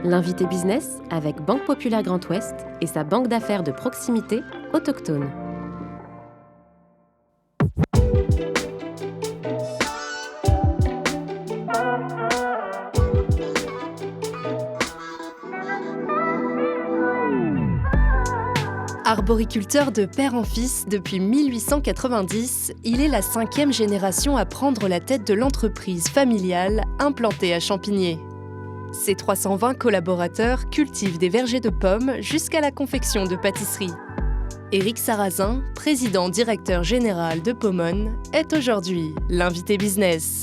L'invité business avec Banque Populaire Grand Ouest et sa banque d'affaires de proximité autochtone. Arboriculteur de père en fils depuis 1890, il est la 5e génération à prendre la tête de l'entreprise familiale implantée à Champigné. Ses 320 collaborateurs cultivent des vergers de pommes jusqu'à la confection de pâtisseries. Éric Sarrazin, président-directeur général de Pomone, est aujourd'hui l'invité business.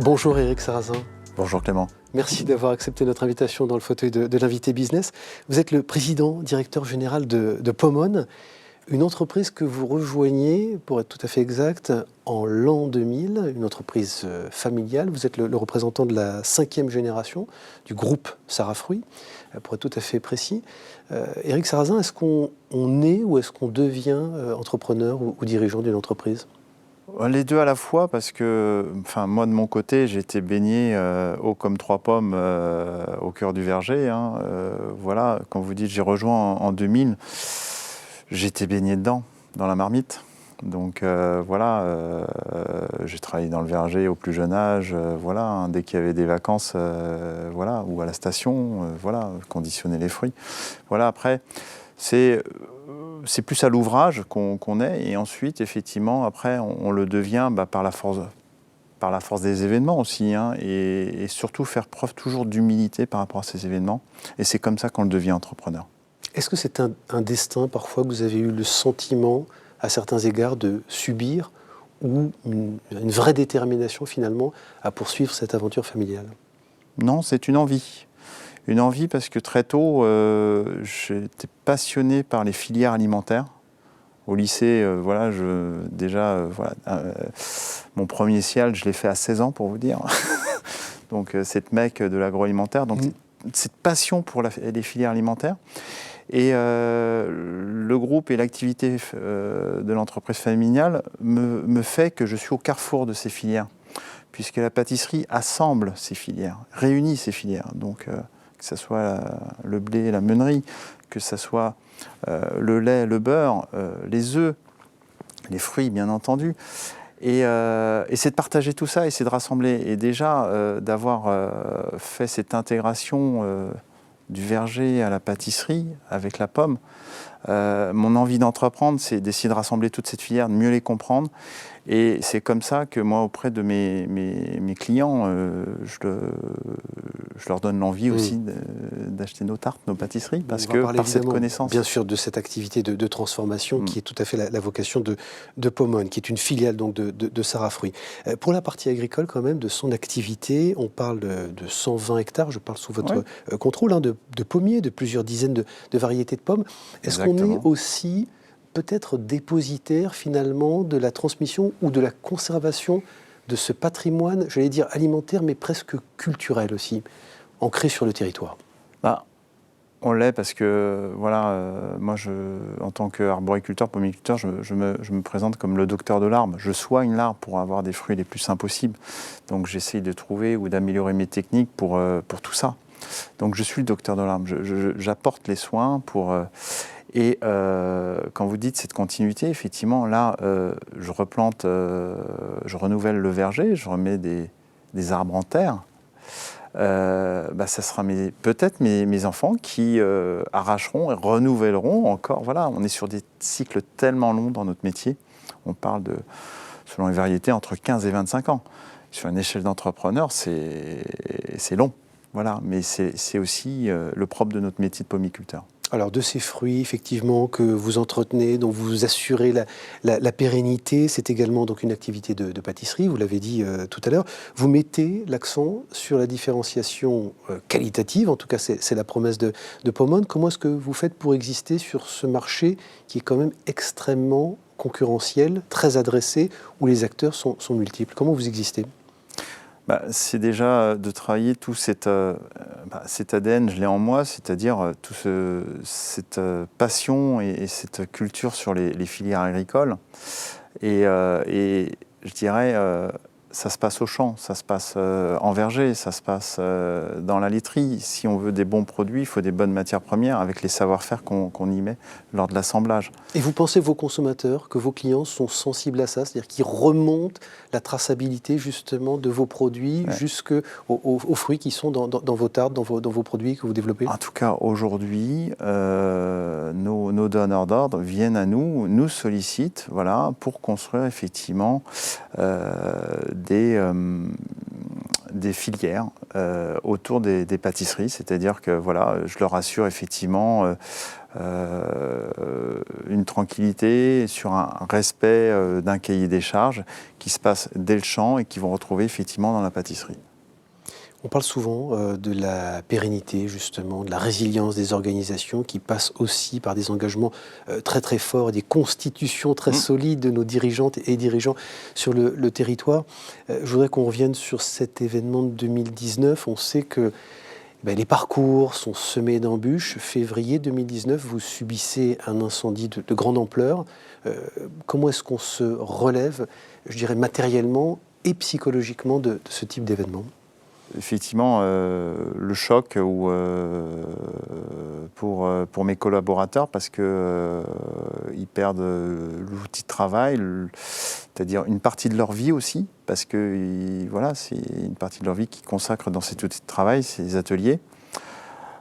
Bonjour Éric Sarrazin. Bonjour Clément. Merci d'avoir accepté notre invitation dans le fauteuil de l'invité business. Vous êtes le président, directeur général de Pomone, une entreprise que vous rejoignez, pour être tout à fait exact, en l'an 2000, une entreprise familiale. Vous êtes le représentant de la 5e génération du groupe Sarafruit, pour être tout à fait précis. Éric Sarrazin, est-ce qu'on est ou est-ce qu'on devient entrepreneur ou dirigeant d'une entreprise ? Les deux à la fois, parce que moi de mon côté, j'ai été baigné haut comme 3 pommes au cœur du verger. Voilà, quand vous dites j'ai rejoint en 2000, j'étais baigné dedans, dans la marmite. Donc j'ai travaillé dans le verger au plus jeune âge, dès qu'il y avait des vacances, ou à la station, conditionner les fruits. Voilà, après, c'est plus à l'ouvrage qu'on est, et ensuite, effectivement, après, on le devient par la force des événements aussi, et surtout faire preuve toujours d'humilité par rapport à ces événements. Et c'est comme ça qu'on le devient entrepreneur. Est-ce que c'est un destin, parfois, que vous avez eu le sentiment, à certains égards, de subir, ou une vraie détermination, finalement, à poursuivre cette aventure familiale ? Non, c'est une envie. Une envie parce que très tôt, j'étais passionné par les filières alimentaires. Au lycée, mon premier SIAL, je l'ai fait à 16 ans, pour vous dire. Donc, cette mecque de l'agroalimentaire. Donc, cette passion pour les filières alimentaires. Et le groupe et l'activité de l'entreprise familiale me fait que je suis au carrefour de ces filières, puisque la pâtisserie assemble ces filières, réunit ces filières. Donc, que ce soit le blé, la meunerie, que ce soit le lait, le beurre, les œufs, les fruits, bien entendu. Et c'est de partager tout ça et c'est de rassembler. Et déjà, d'avoir fait cette intégration du verger à la pâtisserie avec la pomme, mon envie d'entreprendre, c'est d'essayer de rassembler toute cette filière, de mieux les comprendre. Et c'est comme ça que moi, auprès de mes clients, je leur donne l'envie aussi d'acheter nos tartes, nos pâtisseries, parce que par cette connaissance. Bien sûr, de cette activité de transformation qui est tout à fait la vocation de Pomone, qui est une filiale donc de Sarafruit. Pour la partie agricole, quand même, de son activité, on parle de 120 hectares, je parle sous votre contrôle, de pommiers, de plusieurs dizaines de variétés de pommes. Est-ce qu'on est aussi peut-être dépositaire finalement de la transmission ou de la conservation de ce patrimoine, j'allais dire alimentaire, mais presque culturel aussi, ancré sur le territoire ? On l'est parce que, moi, en tant qu'arboriculteur, pommiculteur, je me présente comme le docteur de l'arbre. Je soigne l'arbre pour avoir des fruits les plus sains possibles. Donc, j'essaye de trouver ou d'améliorer mes techniques pour tout ça. Donc, je suis le docteur de l'arbre. J'apporte les soins pour... Et quand vous dites cette continuité, effectivement, là, je replante, je renouvelle le verger, je remets des arbres en terre. Ça sera peut-être mes enfants qui arracheront et renouvelleront encore. Voilà, on est sur des cycles tellement longs dans notre métier. On parle selon les variétés, entre 15 et 25 ans. Sur une échelle d'entrepreneur, c'est long. Voilà, mais c'est aussi le propre de notre métier de pommiculteur. Alors de ces fruits, effectivement, que vous entretenez, dont vous assurez la pérennité, c'est également donc une activité de pâtisserie, vous l'avez dit tout à l'heure. Vous mettez l'accent sur la différenciation qualitative, en tout cas c'est la promesse de Pomone. Comment est-ce que vous faites pour exister sur ce marché qui est quand même extrêmement concurrentiel, très adressé, où les acteurs sont multiples ? Comment vous existez ? C'est déjà de travailler tout cet ADN, je l'ai en moi, c'est-à-dire cette passion et cette culture sur les filières agricoles. Et je dirais, ça se passe au champ, ça se passe en verger, ça se passe dans la laiterie. Si on veut des bons produits, il faut des bonnes matières premières avec les savoir-faire qu'on y met lors de l'assemblage. Et vous pensez, vos consommateurs, que vos clients sont sensibles à ça, c'est-à-dire qu'ils remontent la traçabilité justement de vos produits jusqu'aux fruits qui sont dans vos tartes, dans vos produits que vous développez? En tout cas, aujourd'hui, nos donneurs d'ordre viennent à nous sollicitent, voilà, pour construire effectivement des filières autour des pâtisseries, c'est-à-dire que voilà, je leur assure effectivement une tranquillité sur un respect d'un cahier des charges qui se passe dès le champ et qui vont retrouver effectivement dans la pâtisserie. On parle souvent de la pérennité, justement, de la résilience des organisations qui passent aussi par des engagements très très forts, des constitutions très solides de nos dirigeantes et dirigeants sur le territoire. Je voudrais qu'on revienne sur cet événement de 2019. On sait que les parcours sont semés d'embûches. Février 2019, vous subissez un incendie de grande ampleur. Comment est-ce qu'on se relève, je dirais matériellement et psychologiquement de ce type d'événement ? Effectivement, le choc pour mes collaborateurs parce qu'ils perdent l'outil de travail, c'est-à-dire une partie de leur vie aussi, parce que voilà, c'est une partie de leur vie qu'ils consacrent dans cet outil de travail, ces ateliers.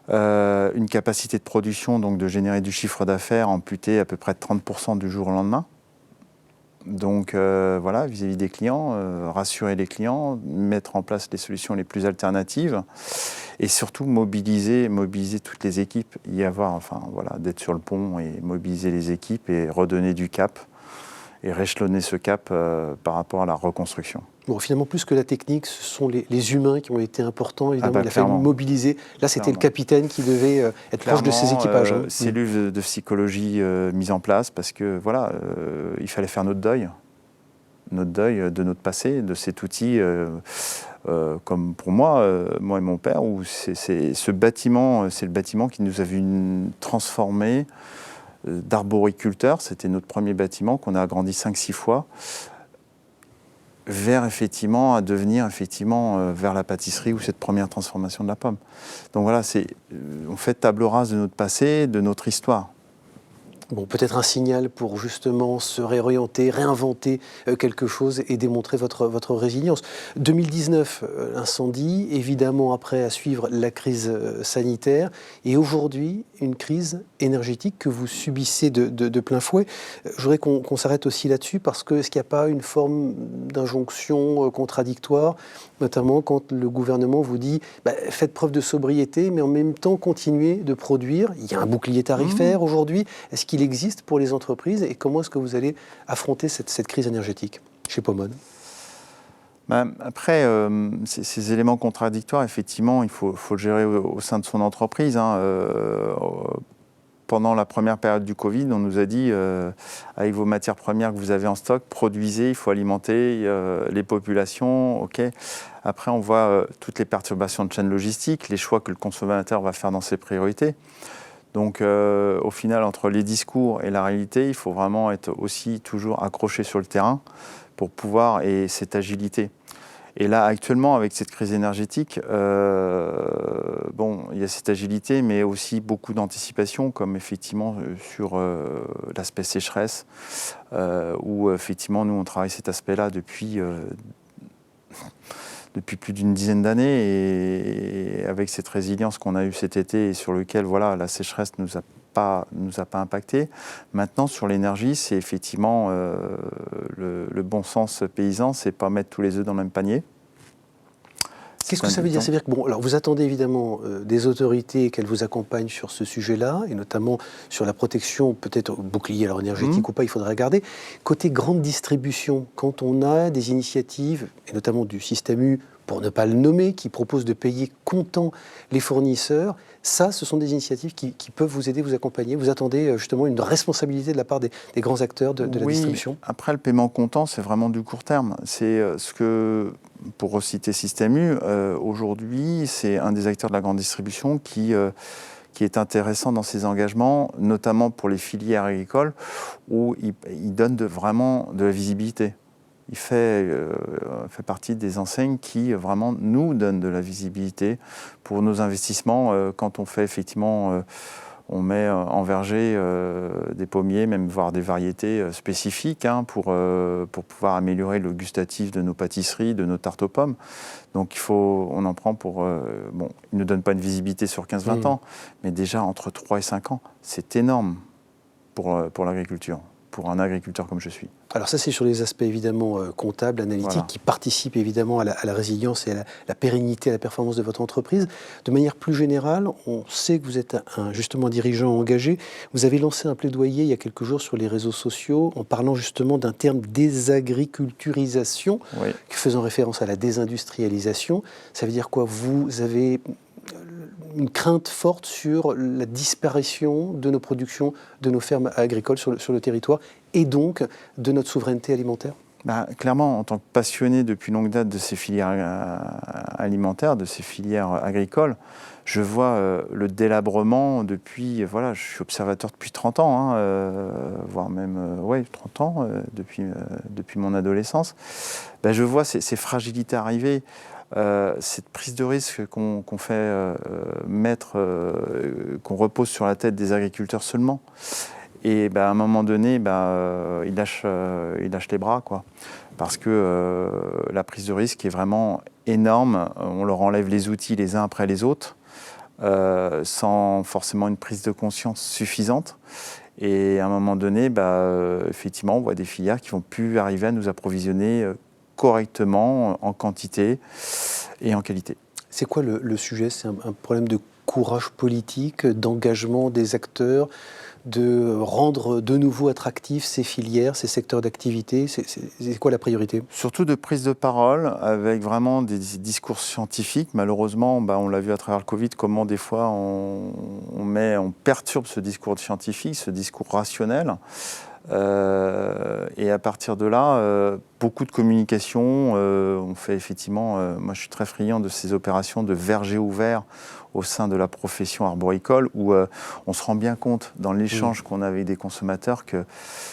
Une capacité de production, donc de générer du chiffre d'affaires amputée à peu près de 30% du jour au lendemain. Donc voilà, vis-à-vis des clients, rassurer les clients, mettre en place les solutions les plus alternatives et surtout mobiliser toutes les équipes, d'être sur le pont et mobiliser les équipes et redonner du cap et réchelonner ce cap par rapport à la reconstruction. Bon, finalement, plus que la technique, ce sont les humains qui ont été importants. Évidemment, il a fallu mobiliser. Là, c'était le capitaine qui devait être proche de ses équipages. Cellule de psychologie mise en place parce que voilà, il fallait faire notre deuil de notre passé, de cet outil. Comme pour moi et mon père, où c'est le bâtiment qui nous a vu transformer d'arboriculteur. C'était notre premier bâtiment qu'on a agrandi 5-6 fois. Vers la pâtisserie ou cette première transformation de la pomme. Donc voilà, on fait table rase de notre passé, de notre histoire. Bon, peut-être un signal pour justement se réorienter, réinventer quelque chose et démontrer votre résilience. 2019, l'incendie, évidemment après à suivre la crise sanitaire et aujourd'hui une crise énergétique que vous subissez de plein fouet. Je voudrais qu'on s'arrête aussi là-dessus parce que est-ce qu'il n'y a pas une forme d'injonction contradictoire, notamment quand le gouvernement vous dit faites preuve de sobriété mais en même temps continuez de produire. Il y a un bouclier tarifaire aujourd'hui. Est-ce qu'il existe pour les entreprises et comment est-ce que vous allez affronter cette crise énergétique chez Pomone ? Après, ces éléments contradictoires, effectivement, il faut le gérer au sein de son entreprise. Pendant la première période du Covid, on nous a dit, avec vos matières premières que vous avez en stock, produisez, il faut alimenter les populations. Okay. Après, on voit toutes les perturbations de chaîne logistique, les choix que le consommateur va faire dans ses priorités. Donc, au final, entre les discours et la réalité, il faut vraiment être aussi toujours accroché sur le terrain pour pouvoir, et cette agilité. Et là, actuellement, avec cette crise énergétique, il y a cette agilité, mais aussi beaucoup d'anticipation, comme effectivement sur l'aspect sécheresse, où effectivement, nous, on travaille cet aspect-là depuis plus d'une dizaine d'années, et avec cette résilience qu'on a eue cet été et sur lequel la sécheresse nous a pas impacté. Maintenant, sur l'énergie, c'est effectivement le bon sens paysan, c'est pas mettre tous les œufs dans le même panier. Qu'est-ce que ça veut dire ? C'est-à-dire que alors vous attendez évidemment des autorités qu'elles vous accompagnent sur ce sujet-là, et notamment sur la protection, peut-être bouclier énergétique ou pas, il faudra regarder. Côté grande distribution, quand on a des initiatives, et notamment du système U, pour ne pas le nommer, qui propose de payer comptant les fournisseurs, ça, ce sont des initiatives qui peuvent vous aider, vous accompagner. Vous attendez justement une responsabilité de la part des grands acteurs de la distribution ? Après, le paiement comptant, c'est vraiment du court terme. C'est ce que, pour reciter Système U, aujourd'hui, c'est un des acteurs de la grande distribution qui est intéressant dans ses engagements, notamment pour les filières agricoles, où il donne vraiment de la visibilité. Il fait partie des enseignes qui vraiment nous donnent de la visibilité pour nos investissements. Quand on fait effectivement, on met en verger des pommiers, même voire des variétés spécifiques pour pouvoir améliorer le gustatif de nos pâtisseries, de nos tartes aux pommes. Donc on en prend pour... bon, il ne donne pas une visibilité sur 15-20 ans, mais déjà entre 3 et 5 ans, c'est énorme pour l'agriculture, pour un agriculteur comme je suis. Alors ça, c'est sur les aspects évidemment comptables, analytiques, voilà, qui participent évidemment à la résilience et à la pérennité, à la performance de votre entreprise. De manière plus générale, on sait que vous êtes justement un dirigeant engagé. Vous avez lancé un plaidoyer il y a quelques jours sur les réseaux sociaux en parlant justement d'un terme désagriculturisation, oui, faisant référence à la désindustrialisation. Ça veut dire quoi? Vous avez une crainte forte sur la disparition de nos productions, de nos fermes agricoles sur le territoire et donc de notre souveraineté alimentaire? Clairement, en tant que passionné depuis longue date de ces filières alimentaires, de ces filières agricoles, je vois le délabrement depuis, voilà, je suis observateur depuis 30 ans, voire même 30 ans, depuis mon adolescence. Je vois ces fragilités arriver. Cette prise de risque qu'on fait qu'on repose sur la tête des agriculteurs seulement. Et à un moment donné, ils lâchent les bras, quoi. Parce que la prise de risque est vraiment énorme. On leur enlève les outils les uns après les autres, sans forcément une prise de conscience suffisante. Et à un moment donné, effectivement, on voit des filières qui ne vont plus arriver à nous approvisionner correctement, en quantité et en qualité. C'est quoi le sujet? C'est un problème de courage politique, d'engagement des acteurs, de rendre de nouveau attractifs ces filières, ces secteurs d'activité? C'est quoi la priorité? Surtout de prise de parole, avec vraiment des discours scientifiques. Malheureusement, on l'a vu à travers le Covid, comment des fois on perturbe ce discours scientifique, ce discours rationnel. Et à partir de là, beaucoup de communication. On fait effectivement, moi je suis très friand de ces opérations de verger ouvert au sein de la profession arboricole, où on se rend bien compte dans l'échange qu'on a avec des consommateurs que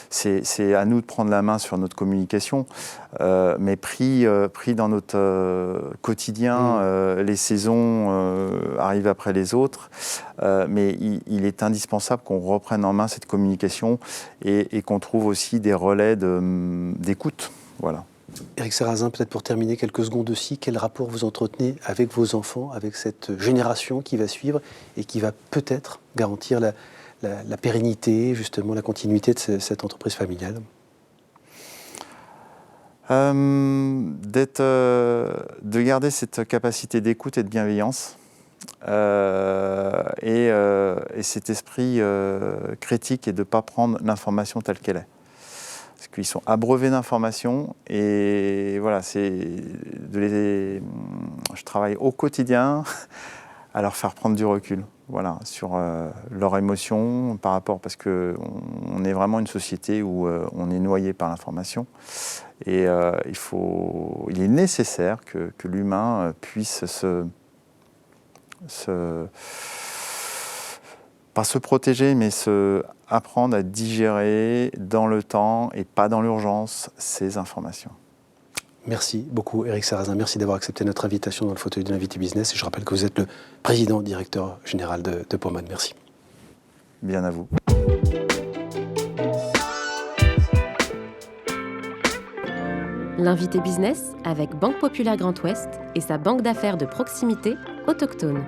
c'est à nous de prendre la main sur notre communication, mais pris dans notre quotidien, les saisons arrivent après les autres, mais il est indispensable qu'on reprenne en main cette communication et qu'on trouve aussi des relais d'écoute. Voilà. Éric Sarrazin, peut-être pour terminer quelques secondes aussi, quel rapport vous entretenez avec vos enfants, avec cette génération qui va suivre et qui va peut-être garantir la pérennité, justement la continuité de cette entreprise familiale? De garder cette capacité d'écoute et de bienveillance et cet esprit critique et de ne pas prendre l'information telle qu'elle est. Parce qu'ils sont abreuvés d'informations et voilà, je travaille au quotidien à leur faire prendre du recul, voilà, sur leurs émotions par rapport, parce qu'on est vraiment une société où on est noyé par l'information et il est nécessaire que l'humain puisse pas se protéger, mais apprendre à digérer dans le temps et pas dans l'urgence ces informations. Merci beaucoup Éric Sarrazin, merci d'avoir accepté notre invitation dans le fauteuil de l'invité business. Et je rappelle que vous êtes le président directeur général de Pomone. Merci. Bien à vous. L'invité business avec Banque Populaire Grand Ouest et sa banque d'affaires de proximité autochtone.